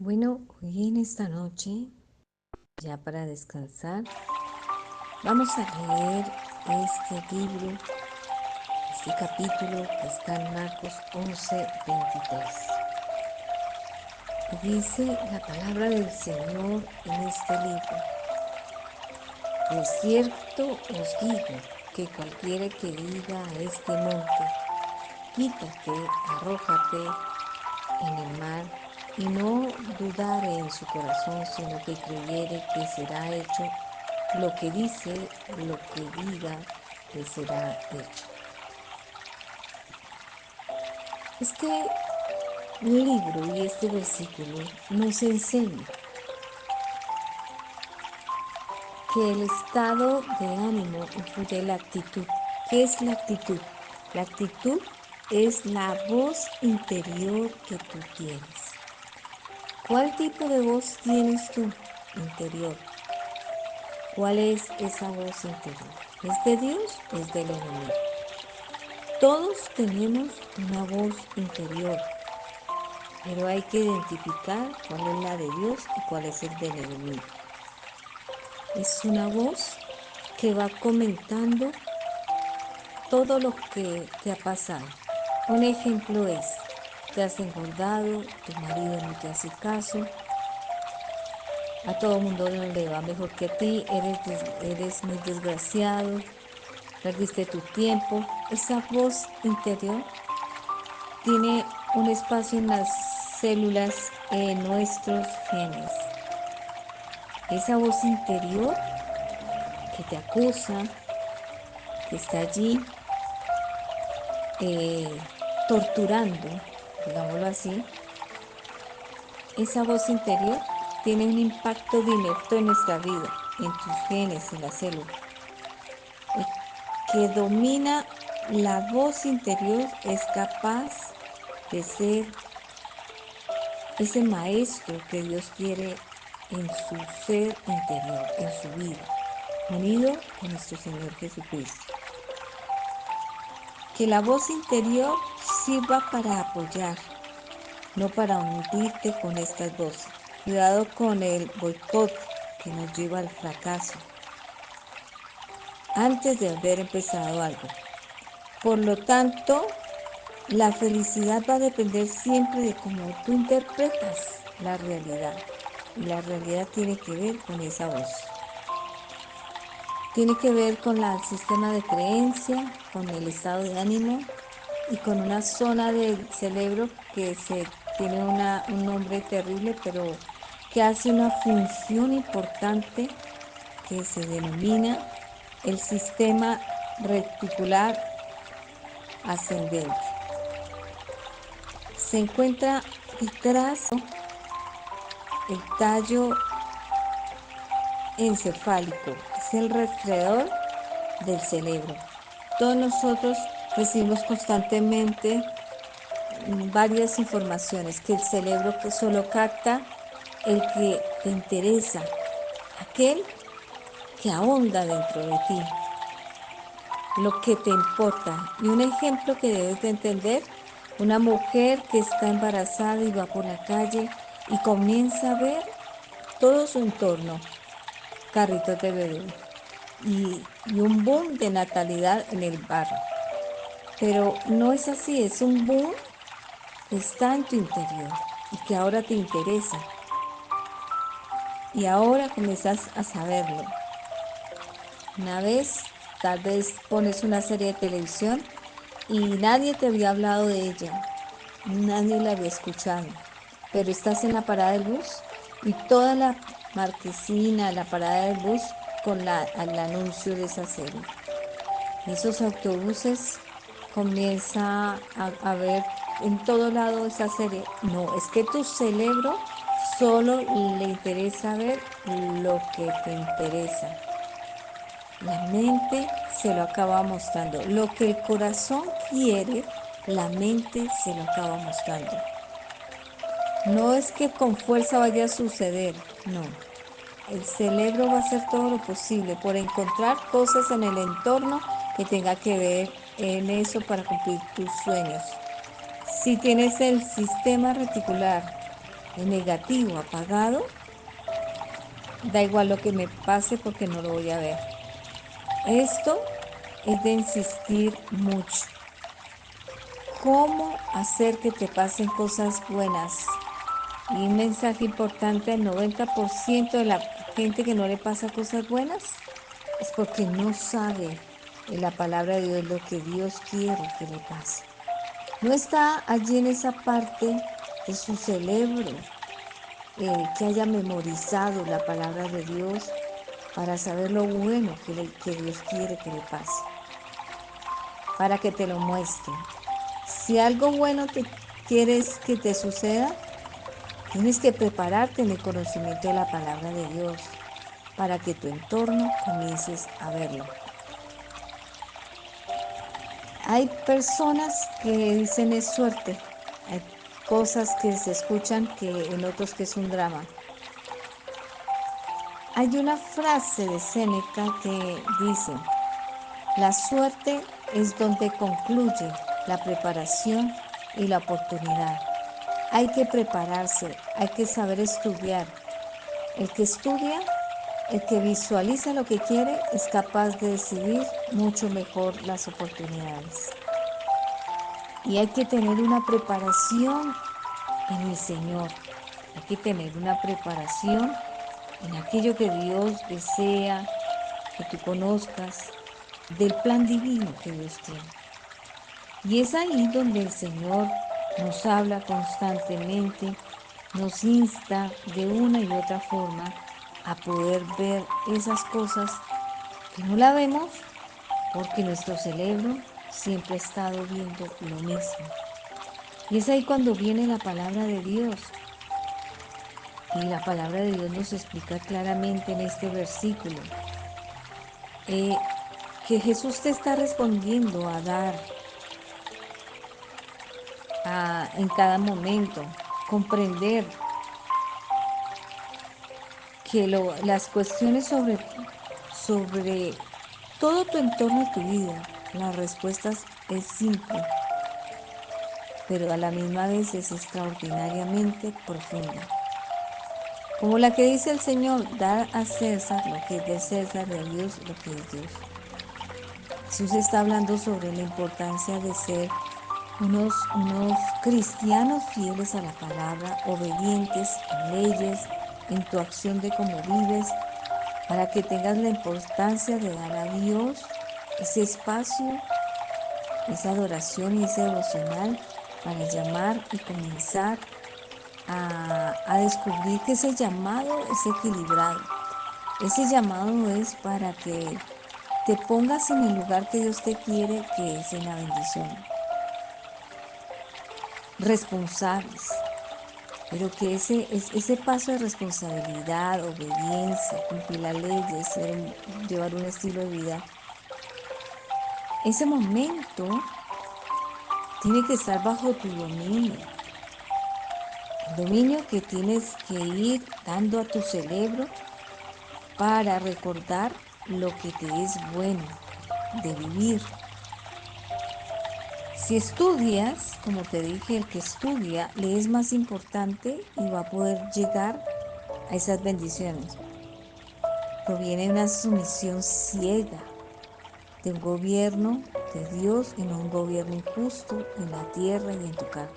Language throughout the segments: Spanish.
Bueno, hoy en esta noche, ya para descansar, vamos a leer este libro, este capítulo que está en Marcos 11:23. Y dice la palabra del Señor en este libro: de cierto os digo que cualquiera que diga a este monte, quítate, arrójate en el mar, y no dudare en su corazón, sino que creyere que será hecho lo que dice, lo que diga, le será hecho. Este libro y este versículo nos enseña que el estado de ánimo influye en la actitud. ¿Qué es la actitud? La actitud es la voz interior que tú tienes. ¿Cuál tipo de voz tienes tú interior? ¿Cuál es esa voz interior? ¿Es de Dios o es del enemigo? Todos tenemos una voz interior, pero hay que identificar cuál es la de Dios y cuál es el del enemigo. Es una voz que va comentando todo lo que te ha pasado. Un ejemplo es: te has engordado, tu marido no te hace caso, a todo el mundo le va mejor que a ti, eres muy desgraciado, perdiste tu tiempo. Esa voz interior tiene un espacio en las células, en nuestros genes. Esa voz interior que te acusa, que está allí torturando, digámoslo así, esa voz interior tiene un impacto directo en nuestra vida, en tus genes, en la célula. El que domina la voz interior es capaz de ser ese maestro que Dios quiere en su ser interior, en su vida, unido con nuestro Señor Jesucristo. Que la voz interior sirva para apoyar, no para hundirte con estas voces. Cuidado con el boicot que nos lleva al fracaso antes de haber empezado algo. Por lo tanto, la felicidad va a depender siempre de cómo tú interpretas la realidad. Y la realidad tiene que ver con esa voz. Tiene que ver con el sistema de creencia, con el estado de ánimo y con una zona del cerebro que tiene un nombre terrible, pero que hace una función importante que se denomina el sistema reticular ascendente. Se encuentra detrás el tallo encefálico, es el rastreador del cerebro. Todos nosotros recibimos constantemente varias informaciones que el cerebro solo capta el que te interesa, aquel que ahonda dentro de ti, lo que te importa. Y un ejemplo que debes de entender: una mujer que está embarazada y va por la calle y comienza a ver todo su entorno, carritos de bebé y un boom de natalidad en el barrio. Pero no es así, es un boom que está en tu interior y que ahora te interesa. Y ahora comienzas a saberlo. Una vez, tal vez pones una serie de televisión y nadie te había hablado de ella, nadie la había escuchado, pero estás en la parada del bus y toda la marquesina, la parada del bus con el anuncio de esa serie. Y esos autobuses comienza a ver en todo lado esa serie. No, es que tu cerebro solo le interesa ver lo que te interesa. La mente se lo acaba mostrando. Lo que el corazón quiere, la mente se lo acaba mostrando. No es que con fuerza vaya a suceder, no. El cerebro va a hacer todo lo posible por encontrar cosas en el entorno que tenga que ver en eso para cumplir tus sueños. Si tienes el sistema reticular negativo, apagado, da igual lo que me pase porque no lo voy a ver. Esto es de insistir mucho. ¿Cómo hacer que te pasen cosas buenas? Y un mensaje importante, el 90% de la gente que no le pasa cosas buenas es porque no sabe en la palabra de Dios lo que Dios quiere que le pase. No está allí en esa parte de su cerebro que haya memorizado la palabra de Dios para saber lo bueno que Dios quiere que le pase, para que te lo muestre. Si algo bueno te quieres que te suceda, tienes que prepararte en el conocimiento de la palabra de Dios para que tu entorno comiences a verlo. Hay personas que dicen es suerte, hay cosas que se escuchan que en otros que es un drama. Hay una frase de Séneca que dice, la suerte es donde concluye la preparación y la oportunidad. Hay que prepararse, hay que saber estudiar. El que estudia, el que visualiza lo que quiere, es capaz de decidir mucho mejor las oportunidades. Y hay que tener una preparación en el Señor. Hay que tener una preparación en aquello que Dios desea que tú conozcas, del plan divino que Dios tiene. Y es ahí donde el Señor nos habla constantemente, nos insta de una y otra forma a poder ver esas cosas que no la vemos porque nuestro cerebro siempre ha estado viendo lo mismo. Y es ahí cuando viene la palabra de Dios. Y la palabra de Dios nos explica claramente en este versículo que Jesús te está respondiendo a dar en cada momento, comprender que las cuestiones sobre todo tu entorno y tu vida, las respuestas es simple, pero a la misma vez es extraordinariamente profunda. Como la que dice el Señor, dar a César lo que es de César y a Dios lo que es Dios. Jesús está hablando sobre la importancia de ser unos cristianos fieles a la palabra, obedientes en leyes, en tu acción de cómo vives, para que tengas la importancia de dar a Dios ese espacio, esa adoración y ese devocional para llamar y comenzar a descubrir que ese llamado es equilibrado. Ese llamado es para que te pongas en el lugar que Dios te quiere, que es en la bendición. Responsables, pero que ese paso de responsabilidad, obediencia, cumplir las leyes, llevar un estilo de vida, ese momento tiene que estar bajo tu dominio. El dominio que tienes que ir dando a tu cerebro para recordar lo que te es bueno de vivir. Si estudias, como te dije, el que estudia le es más importante y va a poder llegar a esas bendiciones. Proviene de una sumisión ciega de un gobierno de Dios y no un gobierno injusto en la tierra y en tu cargo.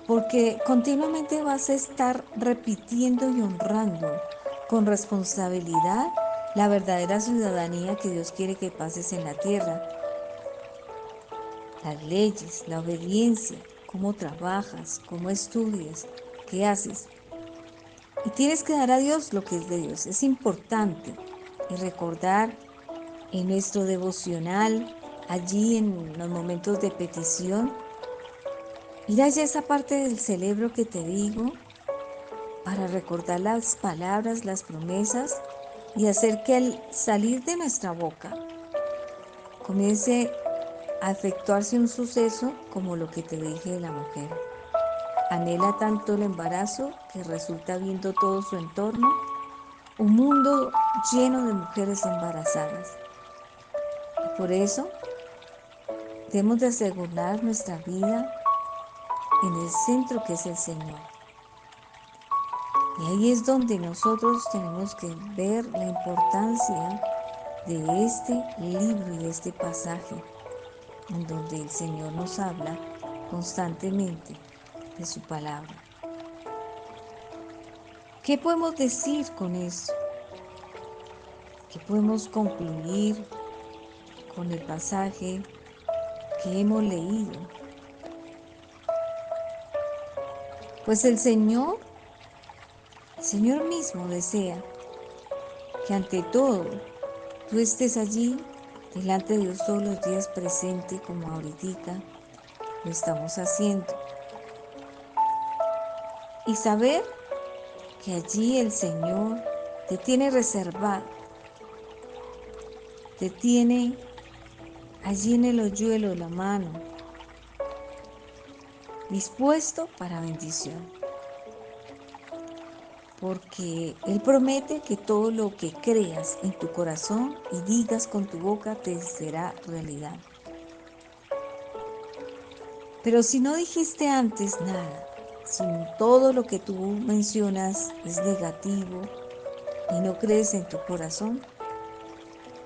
Porque continuamente vas a estar repitiendo y honrando con responsabilidad la verdadera ciudadanía que Dios quiere que pases en la tierra. Las leyes, la obediencia, cómo trabajas, cómo estudias, qué haces. Y tienes que dar a Dios lo que es de Dios. Es importante. Y recordar en nuestro devocional, allí en los momentos de petición, ir allá esa parte del cerebro que te digo, para recordar las palabras, las promesas y hacer que al salir de nuestra boca comience a efectuarse un suceso como lo que te dije de la mujer. Anhela tanto el embarazo que resulta viendo todo su entorno, un mundo lleno de mujeres embarazadas. Y por eso debemos de asegurar nuestra vida en el centro que es el Señor. Y ahí es donde nosotros tenemos que ver la importancia de este libro y de este pasaje, en donde el Señor nos habla constantemente de su palabra. ¿Qué podemos decir con eso? ¿Qué podemos concluir con el pasaje que hemos leído? Pues el Señor mismo desea que ante todo tú estés allí delante de Dios todos los días presente, como ahorita lo estamos haciendo. Y saber que allí el Señor te tiene reservado, te tiene allí en el hoyuelo de la mano, dispuesto para bendición. Porque Él promete que todo lo que creas en tu corazón y digas con tu boca te será realidad. Pero si no dijiste antes nada, si todo lo que tú mencionas es negativo y no crees en tu corazón,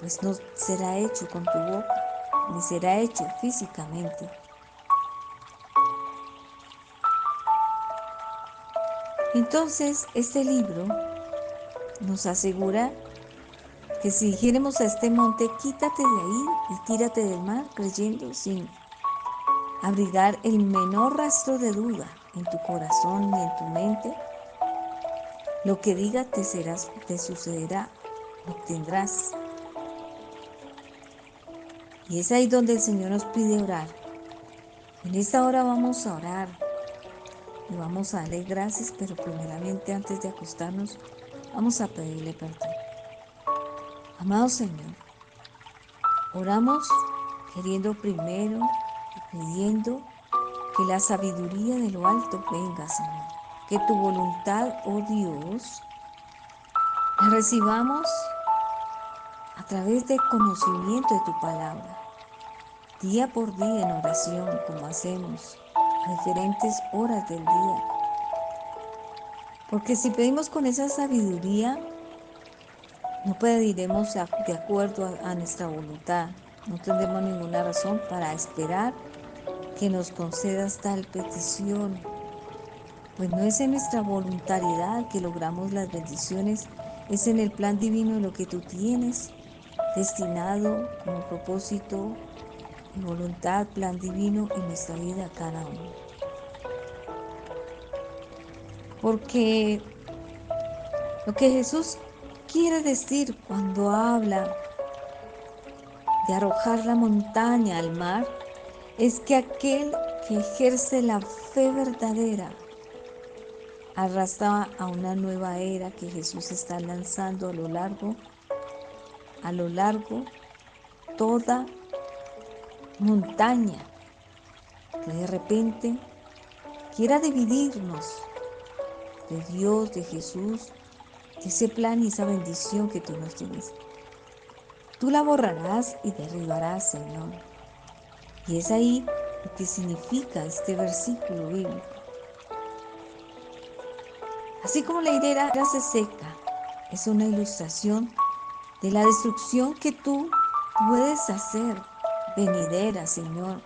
pues no será hecho con tu boca, ni será hecho físicamente. Entonces, este libro nos asegura que si dijéramos a este monte, quítate de ahí y tírate del mar, creyendo sin abrigar el menor rastro de duda en tu corazón y en tu mente, lo que diga te sucederá, lo obtendrás. Y es ahí donde el Señor nos pide orar. En esta hora vamos a orar y vamos a darle gracias, pero primeramente antes de acostarnos, vamos a pedirle perdón. Amado Señor, oramos queriendo primero y pidiendo que la sabiduría de lo alto venga, Señor. Que tu voluntad, oh Dios, la recibamos a través del conocimiento de tu palabra, día por día en oración, como hacemos a diferentes horas del día. Porque si pedimos con esa sabiduría, no pediremos de acuerdo a nuestra voluntad. No tendremos ninguna razón para esperar que nos concedas tal petición. Pues no es en nuestra voluntariedad que logramos las bendiciones, es en el plan divino de lo que tú tienes destinado como propósito y voluntad, plan divino en nuestra vida cada uno. Porque lo que Jesús quiere decir cuando habla de arrojar la montaña al mar es que aquel que ejerce la fe verdadera arrastra a una nueva era que Jesús está lanzando a lo largo toda montaña que de repente quiera dividirnos de Dios, de Jesús, de ese plan y esa bendición que tú nos tienes. Tú la borrarás y derribarás, Señor. Y es ahí lo que significa este versículo bíblico. Así como la higuera se seca, es una ilustración de la destrucción que tú puedes hacer venidera, Señor.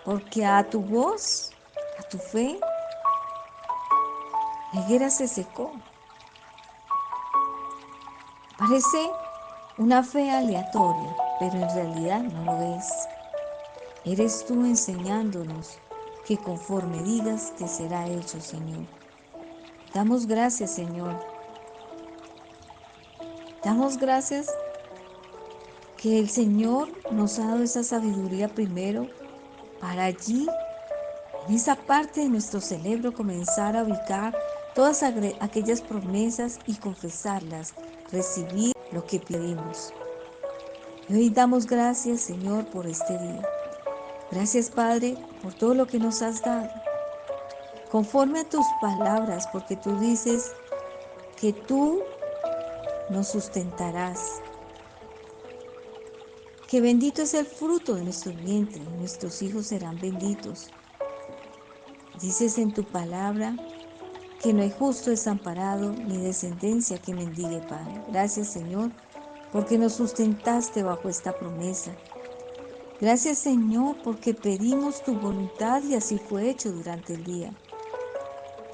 Porque a tu voz, a tu fe, la higuera se secó. Parece una fe aleatoria, pero en realidad no lo es. Eres tú enseñándonos que conforme digas te será hecho, Señor. Damos gracias, Señor. Damos gracias que el Señor nos ha dado esa sabiduría primero para allí, en esa parte de nuestro cerebro, comenzar a ubicar todas aquellas promesas y confesarlas, recibir lo que pedimos. Y hoy damos gracias, Señor, por este día. Gracias, Padre, por todo lo que nos has dado. Conforme a tus palabras, porque tú dices que tú nos sustentarás. Que bendito es el fruto de nuestro vientre y nuestros hijos serán benditos. Dices en tu palabra que no hay justo desamparado ni descendencia que mendigue pan. Gracias, Señor, porque nos sustentaste bajo esta promesa. Gracias, Señor, porque pedimos tu voluntad y así fue hecho durante el día.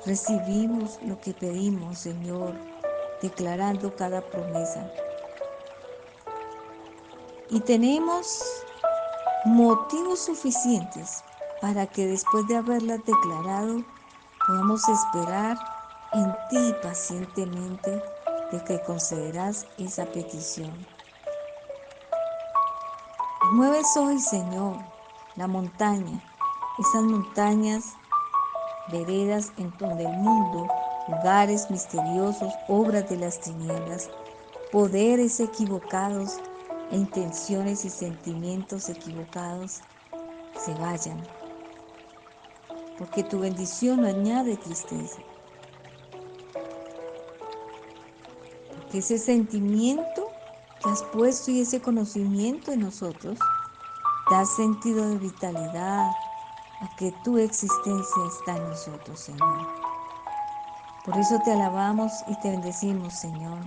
Recibimos lo que pedimos, Señor, declarando cada promesa. Y tenemos motivos suficientes para que después de haberlas declarado, podamos esperar en ti pacientemente de que concederás esa petición. Y mueves hoy, Señor, la montaña, esas montañas, veredas en donde el mundo, lugares misteriosos, obras de las tinieblas, poderes equivocados e intenciones y sentimientos equivocados se vayan, porque tu bendición no añade tristeza, porque ese sentimiento que has puesto y ese conocimiento en nosotros da sentido de vitalidad a que tu existencia está en nosotros, Señor. Por eso te alabamos y te bendecimos, Señor.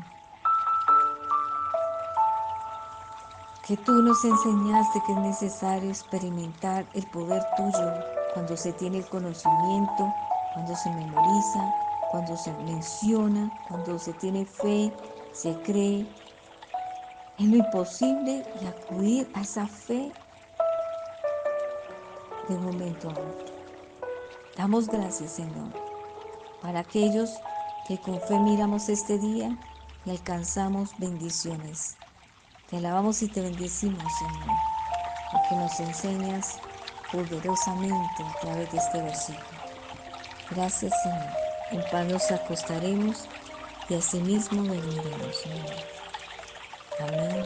Que tú nos enseñaste que es necesario experimentar el poder tuyo cuando se tiene el conocimiento, cuando se memoriza, cuando se menciona, cuando se tiene fe, se cree en lo imposible y acudir a esa fe de un momento a otro. Damos gracias, Señor, para aquellos que con fe miramos este día y alcanzamos bendiciones. Te alabamos y te bendecimos, Señor, porque nos enseñas poderosamente a través de este versículo. Gracias, Señor. En paz nos acostaremos y asimismo dormiremos, Señor. Amén.